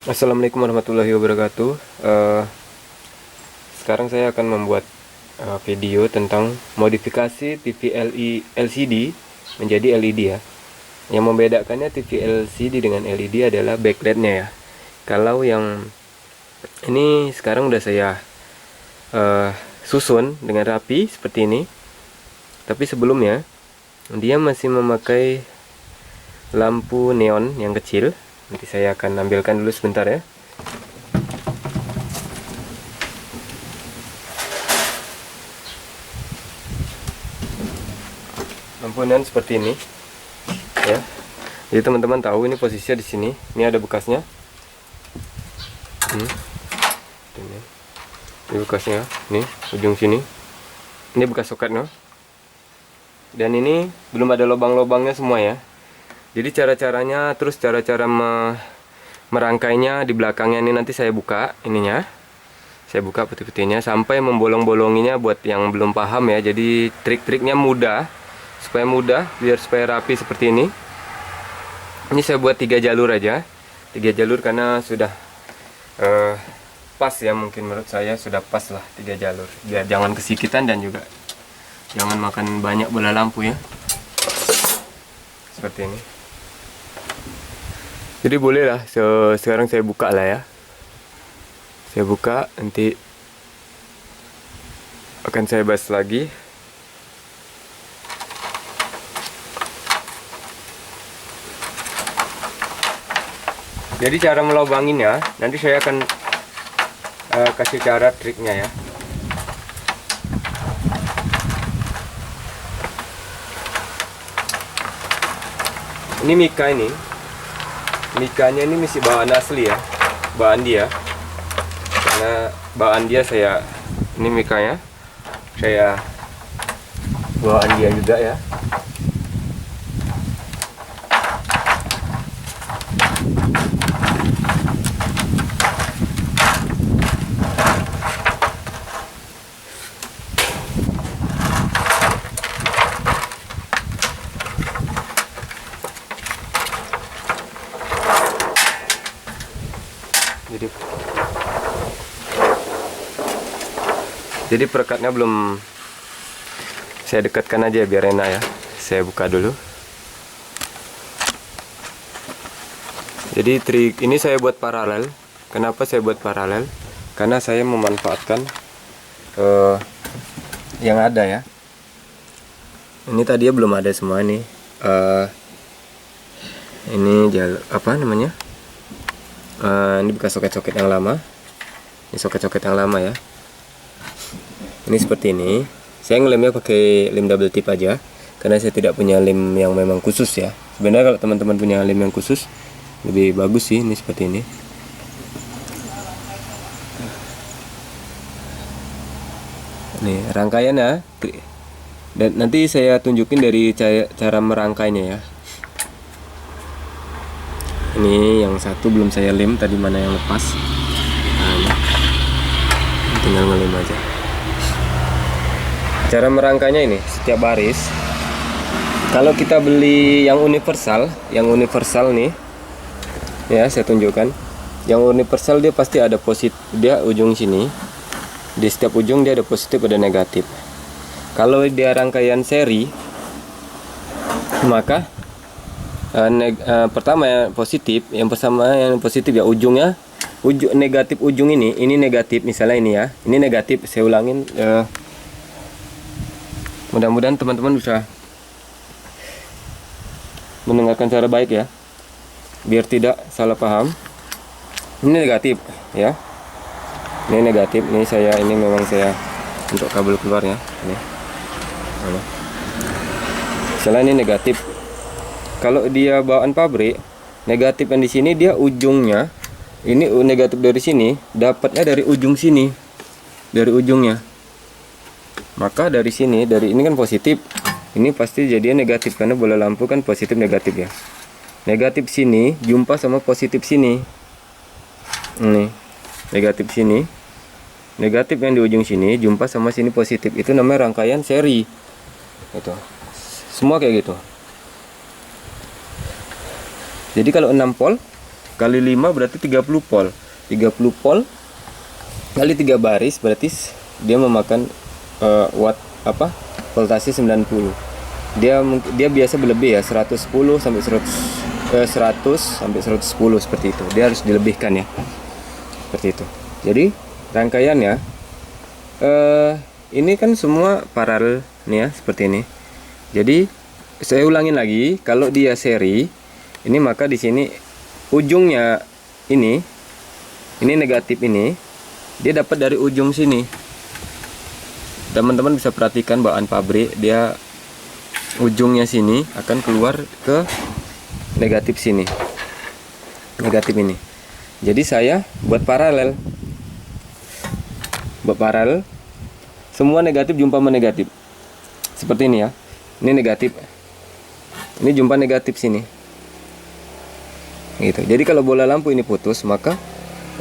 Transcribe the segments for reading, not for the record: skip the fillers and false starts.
Assalamualaikum warahmatullahi wabarakatuh. Sekarang saya akan membuat video tentang modifikasi TV LCD menjadi LED ya. Yang membedakannya TV LCD dengan LED adalah backlightnya ya. Kalau yang ini sekarang udah saya susun dengan rapi seperti ini. Tapi sebelumnya dia masih memakai lampu neon yang kecil. Nanti saya akan ambilkan dulu sebentar ya. Lampu neon seperti ini ya. Jadi teman-teman tahu ini posisinya di sini. Ini ada bekasnya. Ini bekasnya. Nih ujung sini. Ini bekas soketnya. Dan ini belum ada lubang-lubangnya semua ya. Jadi cara-caranya, terus cara-cara merangkainya di belakangnya ini nanti saya buka ininya. Saya buka putih-putihnya sampai membolong-bolonginya buat yang belum paham ya. Jadi trik-triknya mudah, supaya mudah, biar supaya rapi seperti ini. Ini saya buat 3 jalur aja. 3 jalur karena sudah pas ya, mungkin menurut saya sudah pas lah 3 jalur. Biar jangan kesikitan dan juga jangan makan banyak bola lampu ya. Seperti ini. Jadi boleh lah, sekarang saya buka lah ya. Saya buka, nanti akan saya bahas lagi. Jadi cara melobanginnya, nanti saya akan kasih cara triknya ya. Ini mika ini. Mikanya ini masih bahan asli ya, bahan dia. Karena bahan dia ini mikanya saya bahan dia juga ya. Jadi perekatnya belum saya dekatkan aja biar enak ya. Saya buka dulu. Jadi trik ini saya buat paralel. Kenapa saya buat paralel? Karena saya memanfaatkan yang ada ya. Ini tadi belum ada semua nih. Ini apa namanya? Ini bekas soket-soket yang lama. Ini soket-soket yang lama ya. Ini seperti ini. Saya ngelemnya pakai lem double tip aja, karena saya tidak punya lem yang memang khusus ya. Sebenarnya kalau teman-teman punya lem yang khusus lebih bagus sih. Ini seperti ini. Nih rangkaiannya. Dan nanti saya tunjukin dari cara merangkainya ya. Ini yang satu belum saya lem, tadi mana yang lepas. Nah, ini. Tinggal ngelem aja. Cara merangkainya ini setiap baris. Kalau kita beli yang universal nih, ya saya tunjukkan. Yang universal dia pasti ada positif, dia ujung sini. Di setiap ujung dia ada positif, ada negatif. Kalau dia rangkaian seri, maka pertama yang positif, yang ya ujungnya, negatif ujung ini negatif misalnya ini ya. Ini negatif, saya ulangin. Mudah-mudahan teman-teman bisa mendengarkan cara baik ya, biar tidak salah paham. Ini negatif ya, ini negatif. Ini memang saya untuk kabel keluarnya ini. Misalnya ini negatif. Kalau dia bawaan pabrik, negatif yang di sini dia ujungnya ini negatif dari sini, dapatnya dari ujung sini, dari ujungnya. Maka dari sini, dari ini kan positif, ini pasti jadinya negatif karena bola lampu kan positif negatif ya. Negatif sini jumpa sama positif sini. Ini negatif sini, negatif yang di ujung sini jumpa sama sini positif. Itu namanya rangkaian seri. Itu semua kayak gitu. Jadi kalau 6 volt kali 5 berarti 30 volt. 30 volt kali 3 baris berarti dia memakan voltase 90. Dia biasa berlebih ya, 110 sampai 100 sampai 110 seperti itu. Dia harus dilebihkan ya. Seperti itu. Jadi rangkaiannya ini kan semua paralel nih ya, seperti ini. Jadi saya ulangin lagi, kalau dia seri ini maka di sini ujungnya ini negatif ini dia dapat dari ujung sini. Teman-teman bisa perhatikan bawaan pabrik, dia ujungnya sini akan keluar ke negatif sini, negatif ini. Jadi saya buat paralel, semua negatif jumpa sama negatif seperti ini ya. Ini negatif, ini jumpa negatif sini gitu. Jadi kalau bola lampu ini putus, maka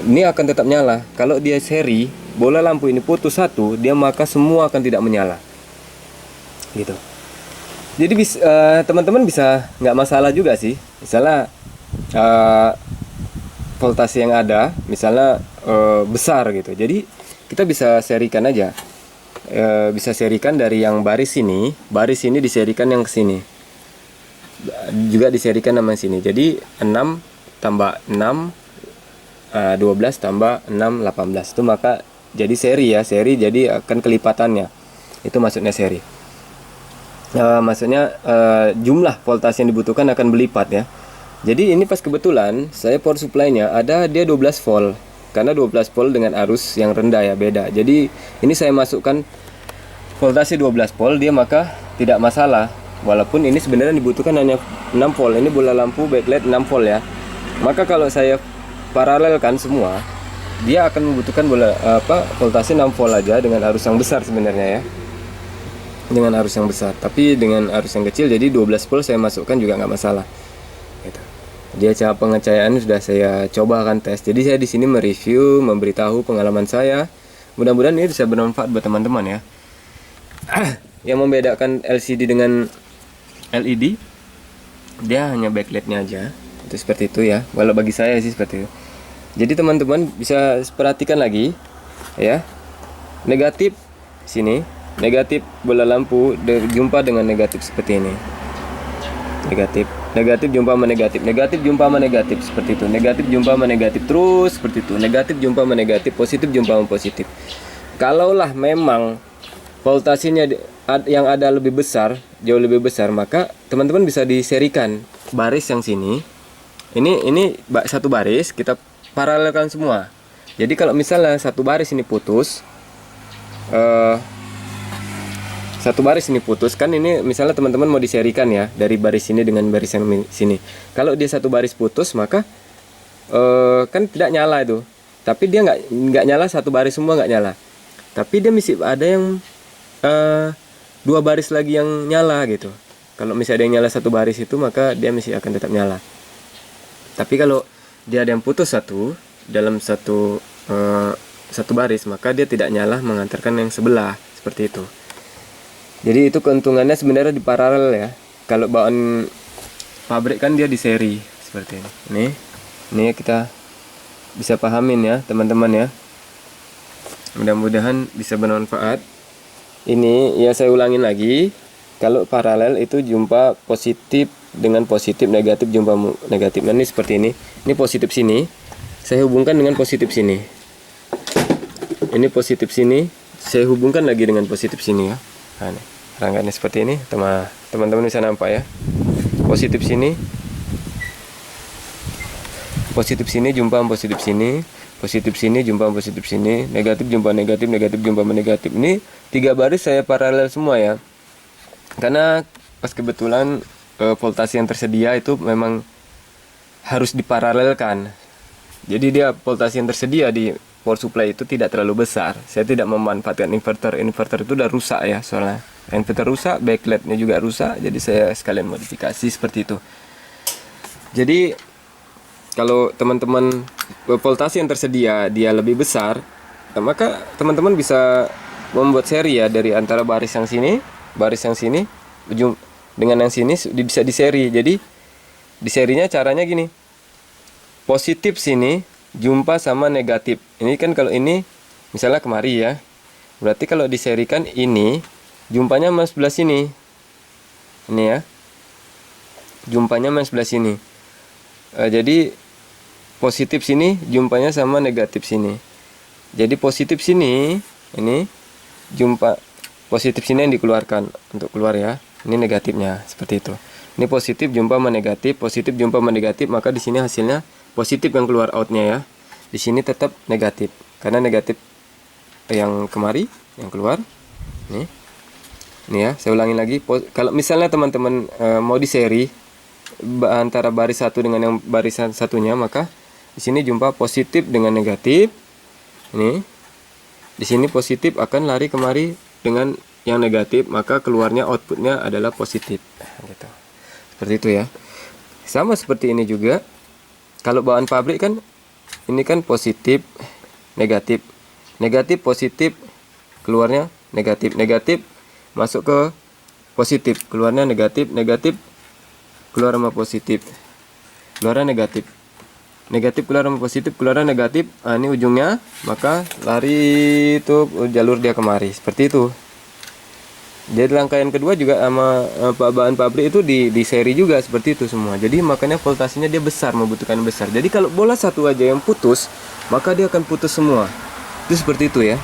ini akan tetap nyala. Kalau dia seri, bola lampu ini putus satu, dia maka semua akan tidak menyala gitu. Jadi teman-teman bisa nggak masalah juga sih, misalnya voltase yang ada misalnya besar gitu. Jadi kita bisa serikan aja, bisa serikan dari yang baris ini diserikan yang ke sini, juga diserikan sama sini. Jadi 6 tambah 6 12 tambah 6 18 itu maka jadi seri ya. Seri jadi akan kelipatannya, itu maksudnya seri. Maksudnya jumlah voltase yang dibutuhkan akan berlipat ya. Jadi ini pas kebetulan saya power supply-nya ada dia 12 volt. Karena 12 volt dengan arus yang rendah ya, beda. Jadi ini saya masukkan voltase 12 volt, dia maka tidak masalah. Walaupun ini sebenarnya dibutuhkan hanya 6 volt. Ini bola lampu backlight 6 volt ya. Maka kalau saya paralelkan semua, dia akan membutuhkan voltase 6 volt aja dengan arus yang besar sebenarnya ya. Dengan arus yang besar, tapi dengan arus yang kecil, jadi 12 volt saya masukkan juga nggak masalah gitu. Dia cara pengecayaan sudah saya coba akan tes. Jadi saya di sini mereview, memberitahu pengalaman saya. Mudah-mudahan ini bisa bermanfaat buat teman-teman ya. Yang membedakan LCD dengan LED, dia hanya backlightnya aja. Itu seperti itu ya. Walau bagi saya sih seperti itu. Jadi teman-teman bisa perhatikan lagi ya. Negatif sini, negatif bola lampu jumpa dengan negatif seperti ini. Negatif jumpa sama negatif, negatif jumpa sama negatif seperti itu. Negatif jumpa sama negatif terus seperti itu. Negatif jumpa sama negatif, positif jumpa sama positif. Kalaulah memang voltasenya yang ada lebih besar, jauh lebih besar, maka teman-teman bisa diserikan baris yang sini. Ini satu baris kita paralelkan semua. Jadi kalau misalnya satu baris ini putus, kan ini misalnya teman-teman mau diserikan ya dari baris ini dengan baris yang sini. Kalau dia satu baris putus, maka kan tidak nyala itu. Tapi dia nggak nyala satu baris semua nggak nyala. Tapi dia mesti ada yang dua baris lagi yang nyala gitu. Kalau misalnya ada yang nyala satu baris itu, maka dia mesti akan tetap nyala. Tapi kalau dia ada yang putus satu dalam satu baris, maka dia tidak nyala mengantarkan yang sebelah seperti itu. Jadi itu keuntungannya sebenarnya di paralel ya. Kalau bawaan pabrik kan dia di seri seperti ini. Ini kita bisa pahamin ya teman-teman ya. Mudah-mudahan bisa bermanfaat. Ini ya saya ulangin lagi. Kalau paralel itu jumpa positif dengan positif, negatif jumpa negatif. Nah ini seperti ini. Ini positif sini, saya hubungkan dengan positif sini. Ini positif sini, saya hubungkan lagi dengan positif sini ya. Nah, ini rangkaiannya seperti ini, teman-teman bisa nampak ya. Positif sini jumpa positif sini, positif sini jumpa positif sini, negatif jumpa negatif, negatif jumpa negatif. Ini 3 baris saya paralel semua ya. Karena pas kebetulan voltase yang tersedia itu memang harus diparalelkan. Jadi dia voltase yang tersedia di power supply itu tidak terlalu besar. Saya tidak memanfaatkan inverter. Inverter itu udah rusak ya soalnya. Inverter rusak, backlightnya juga rusak. Jadi saya sekalian modifikasi seperti itu. Jadi kalau teman-teman voltase yang tersedia dia lebih besar, maka teman-teman bisa membuat seri ya dari antara baris yang sini dengan yang sini bisa diseri. Jadi diserinya caranya gini. positif sini jumpa sama negatif. Ini kan kalau ini misalnya kemari ya. Berarti kalau diserikan ini jumpanya sama sebelah sini. Ini ya. Jumpanya sama sebelah sini. Jadi positif sini jumpanya sama negatif sini. Jadi positif sini ini jumpa positif sini yang dikeluarkan untuk keluar ya. Ini negatifnya seperti itu. Ini positif jumpa sama negatif, positif jumpa sama negatif, maka di sini hasilnya positif yang keluar outnya ya. Di sini tetap negatif karena negatif yang kemari yang keluar. Nih. Ini ya, saya ulangi lagi. Kalau misalnya teman-teman mau di seri antara baris satu dengan yang barisan satunya, maka di sini jumpa positif dengan negatif. Ini di sini positif akan lari kemari dengan yang negatif, maka keluarnya outputnya adalah positif. Gitu. Seperti itu ya. Sama seperti ini juga. Kalau bawaan pabrik kan ini kan positif, negatif, negatif, positif, keluarnya negatif, negatif, masuk ke positif, keluarnya negatif, negatif, keluar sama positif, keluarnya negatif, negatif keluar sama positif, keluarnya negatif. Nah, ini ujungnya, maka lari itu jalur dia kemari seperti itu. Jadi rangkaian kedua juga sama bahan pabrik itu di seri juga seperti itu semua. Jadi makanya voltasenya dia besar, membutuhkan besar. Jadi kalau bola satu aja yang putus, maka dia akan putus semua. Itu seperti itu ya.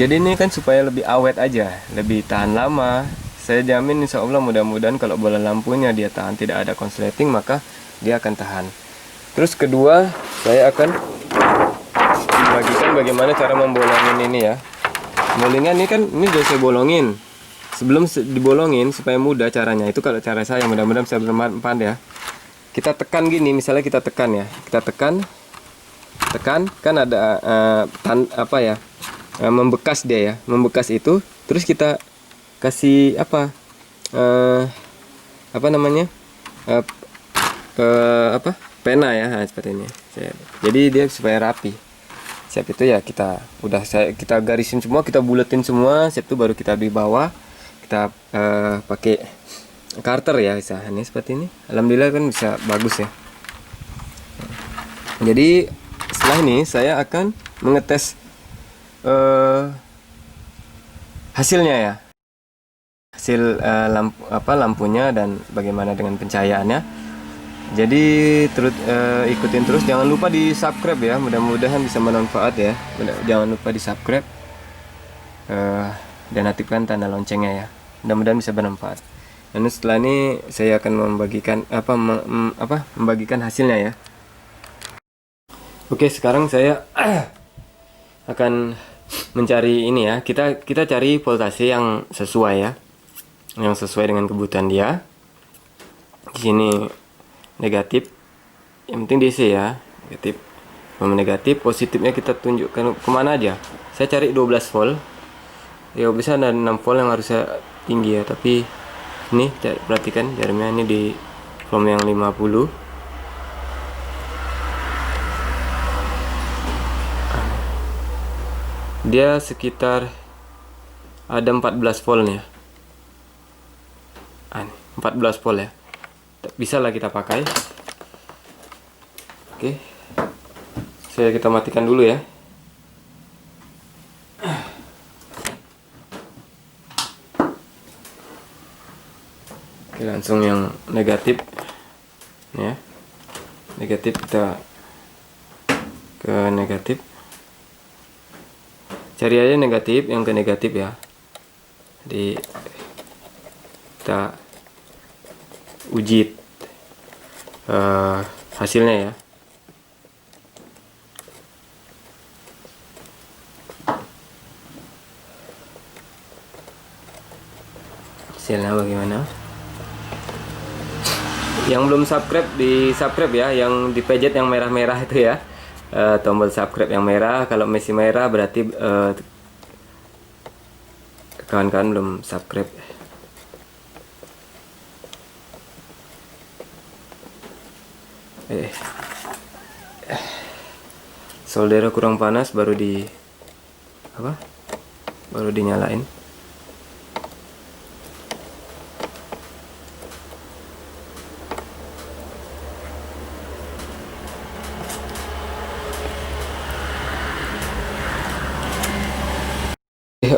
Jadi ini kan supaya lebih awet aja, lebih tahan lama. Saya jamin insya Allah mudah-mudahan kalau bola lampunya dia tahan, tidak ada konsleting, maka dia akan tahan. Terus kedua, saya akan membagikan bagaimana cara membolongin ini ya. Bolingan ini kan ini sudah saya bolongin. Sebelum dibolongin supaya mudah caranya, itu kalau cara saya mudah-mudahan bisa bermanfaat ya. Kita tekan gini, misalnya kita tekan ya, kita tekan kan ada membekas dia ya, membekas itu, terus kita kasih pena ya, nah, seperti ini. Jadi dia supaya rapi. Siap itu ya kita garisin semua, kita buletin semua, siap itu baru kita di bawah. Kita pakai karter ya, bisa ini seperti ini. Alhamdulillah kan bisa bagus ya. Jadi setelah ini saya akan mengetes hasilnya ya, hasil lampunya dan bagaimana dengan pencahayaannya. Jadi ikutin terus, jangan lupa di subscribe ya, mudah-mudahan bisa bermanfaat ya. Jangan lupa di subscribe dan aktifkan tanda loncengnya ya, mudah-mudahan bisa bermanfaat. Dan setelah ini saya akan membagikan hasilnya ya. Oke, sekarang saya akan mencari ini ya. Kita cari voltase yang sesuai ya, yang sesuai dengan kebutuhan dia. Di sini negatif, yang penting DC ya, negatif. Negatif, positifnya kita tunjukkan kemana aja. Saya cari 12 volt. Ya bisa ada 6 volt yang harusnya tinggi ya, tapi ini perhatikan jarumnya ini di from yang 50. Dia sekitar ada 14 voltnya. 14 volt ya. Bisa lah kita pakai. Oke. Kita matikan dulu ya. Oke, langsung yang negatif ya. Negatif kita ke negatif. Cari aja negatif, yang ke negatif ya. Jadi kita uji hasilnya ya. Hasilnya bagaimana? Yang belum subscribe di subscribe ya, yang di pencet yang merah-merah itu ya. Tombol subscribe yang merah, kalau masih merah berarti kawan-kawan belum subscribe. Soldernya kurang panas, baru dinyalain.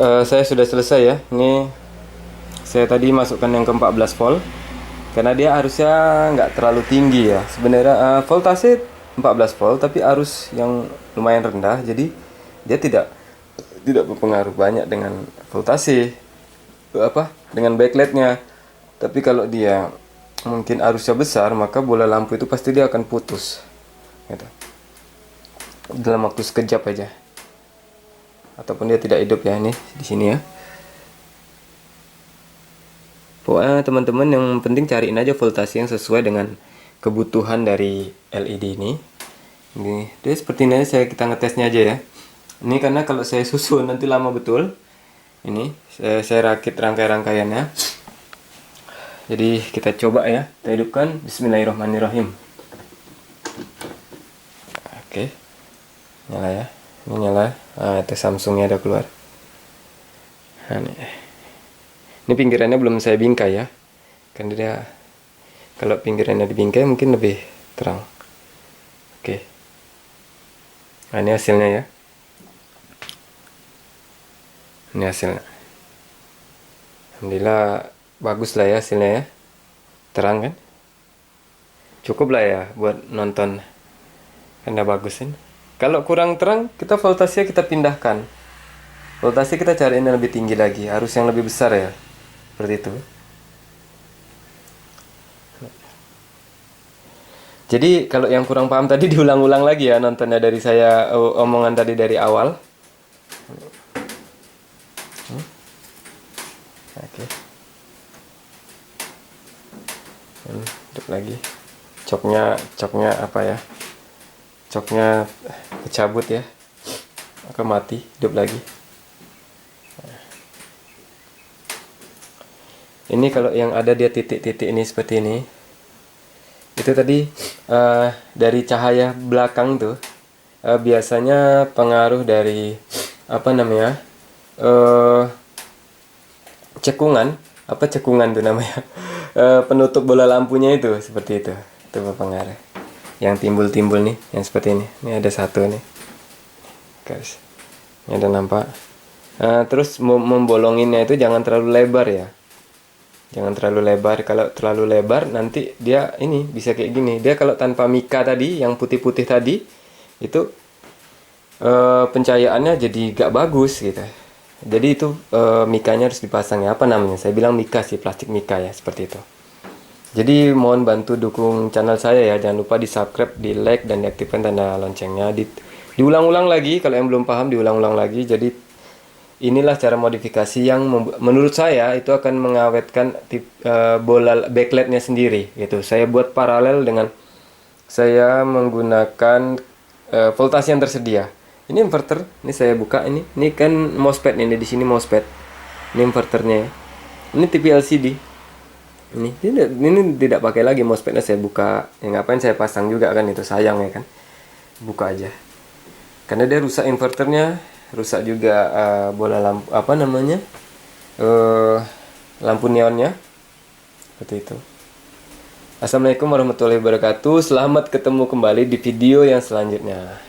saya sudah selesai ya. Ini saya tadi masukkan yang ke 14 volt karena dia harusnya nggak terlalu tinggi ya. Sebenarnya voltase 14 volt tapi arus yang lumayan rendah, jadi dia tidak berpengaruh banyak dengan voltase dengan backlightnya. Tapi kalau dia mungkin arusnya besar, maka bola lampu itu pasti dia akan putus gitu, dalam waktu sekejap aja, ataupun dia tidak hidup ya. Ini di sini ya. Pokoknya teman-teman yang penting cariin aja voltase yang sesuai dengan kebutuhan dari LED ini. Ini dia seperti ini, kita ngetesnya aja ya. Ini karena kalau saya susun nanti lama betul. Ini saya rakit rangkai-rangkaiannya. Jadi kita coba ya, kita hidupkan. Bismillahirrahmanirrahim. Oke, nyala ya. Ini nyala. Itu Samsungnya udah keluar. Ini pinggirannya belum saya bingkai ya, karena dia kalau pinggirannya dibingkai mungkin lebih terang. Oke, ini hasilnya ya. Ini hasilnya. Alhamdulillah bagus lah ya hasilnya ya. Terang kan? Cukup lah ya buat nonton. Karena bagus ini. Kalau kurang terang, kita voltasenya kita pindahkan. Voltase kita cariin yang lebih tinggi lagi, arus yang lebih besar ya. Seperti itu. Jadi kalau yang kurang paham tadi diulang-ulang lagi ya nontonnya dari saya, omongan tadi dari awal. Oke. Hidup lagi. Coknya apa ya? Coknya kecabut ya. Maka mati, hidup lagi. Ini kalau yang ada dia titik-titik ini seperti ini, itu tadi dari cahaya belakang tuh biasanya pengaruh dari cekungan tuh namanya. Penutup bola lampunya itu seperti itu berpengaruh. Yang timbul-timbul nih, yang seperti ini. Ini ada satu nih, guys. Ini ada nampak. Terus membolonginnya itu jangan terlalu lebar ya. Jangan terlalu lebar. Kalau terlalu lebar nanti dia ini bisa kayak gini. Dia kalau tanpa mika tadi, yang putih-putih tadi, itu pencahayaannya jadi gak bagus gitu. Jadi itu mikanya harus dipasang ya. Apa namanya? Saya bilang mika sih, plastik mika ya, seperti itu. Jadi mohon bantu dukung channel saya ya. Jangan lupa di subscribe, di like, dan diaktifkan tanda loncengnya. Diulang-ulang lagi, kalau yang belum paham diulang-ulang lagi. Jadi inilah cara modifikasi yang menurut saya itu akan mengawetkan bola backlightnya sendiri gitu. Saya buat paralel dengan saya menggunakan voltase yang tersedia. Ini inverter, ini saya buka ini kan MOSFET ini di sini MOSFET. Ini inverternya ya. Ini TV LCD. Ini tidak pakai lagi MOSFETnya, saya buka. Ya ngapain saya pasang juga kan, itu sayang ya kan. Buka aja. Karena dia rusak inverternya. Rusak juga bola lampu lampu neonnya seperti itu. Assalamualaikum warahmatullahi wabarakatuh. Selamat ketemu kembali di video yang selanjutnya.